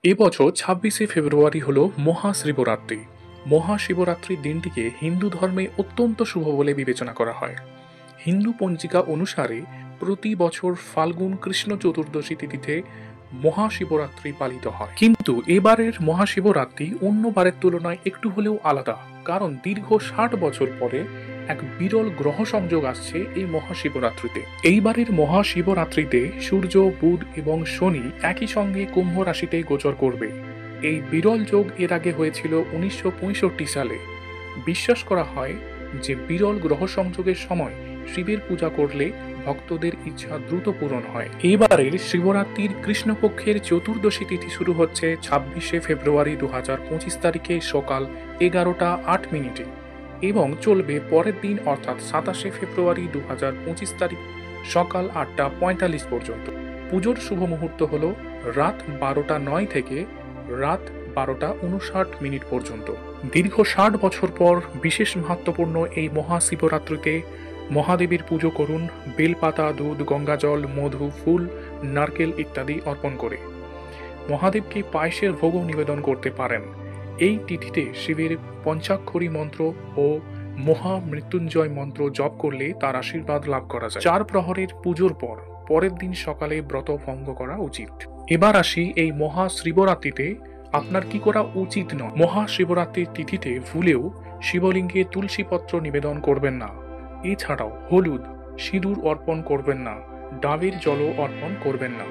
এবছর ২৬শে ফেব্রুয়ারি হল মহাশিবরাত্রি। মহাশিবরাত্রির দিনটিকে হিন্দু ধর্মে অত্যন্ত শুভ বলে বিবেচনা করা হয়। হিন্দু পঞ্জিকা অনুসারে প্রতি বছর ফাল্গুন কৃষ্ণ চতুর্দশী তিথিতে মহাশিবরাত্রি পালিত হয়, কিন্তু এবারের মহাশিবরাত্রি অন্য বারের তুলনায় একটু হলেও আলাদা, কারণ দীর্ঘ ৬০ বছর পরে এক বিরল গ্রহ সংযোগ আসছে এই মহাশিবরাত্রিতে। এইবারের মহাশিবরাত্রিতে সূর্য, বুধ এবং শনি একই সঙ্গে কুম্ভ রাশিতে গোচর করবে। এই বিরল যোগ এর আগে হয়েছিল ১৯৬৫ সালে। বিশ্বাস করা হয় যে বিরল গ্রহ সংযোগের সময় শিবের পূজা করলে ভক্তদের ইচ্ছা দ্রুত পূরণ হয়। এবারের শিবরাত্রির কৃষ্ণপক্ষের চতুর্দশী তিথি শুরু হচ্ছে ২৬শে ফেব্রুয়ারি ২০২৫ তারিখে সকাল ১১টা ৮ মিনিটে এবং চলবে পরের দিন অর্থাৎ ২৭শে ফেব্রুয়ারি ২০২৫ তারিখ সকাল ৮টা ৪৫ পর্যন্ত। পুজোর শুভ মুহূর্ত হল রাত ১২টা ৯ থেকে রাত ১২টা ৫৯ পর্যন্ত। দীর্ঘ ৬০ বছর পর বিশেষ মাহাত্ম্যপূর্ণ এই মহাশিবরাত্রিতে মহাদেবের পুজো করুন বেলপাতা, দুধ, গঙ্গাজল, মধু, ফুল, নারকেল ইত্যাদি অর্পণ করে। মহাদেবকে পায়েসের ভোগও নিবেদন করতে পারেন। এই তিথিতে শিবের পঞ্চাক্ষরী মন্ত্র ও মহামৃত্যুঞ্জয় মন্ত্র জপ করলে তার আশীর্বাদ লাভ করা যায়। ৪ প্রহরের পুজোর পর পরের দিন সকালে ব্রত ভঙ্গ করা উচিত। এবার আসি এই মহাশিবরাত্রিতে আপনার কি করা উচিত নয়। মহাশিবরাত্রির তিথিতে ভুলেও শিবলিঙ্গে তুলসীপত্র নিবেদন করবেন না। এছাড়াও হলুদ, সিঁদুর অর্পণ করবেন না, ডাবের জলও অর্পণ করবেন না।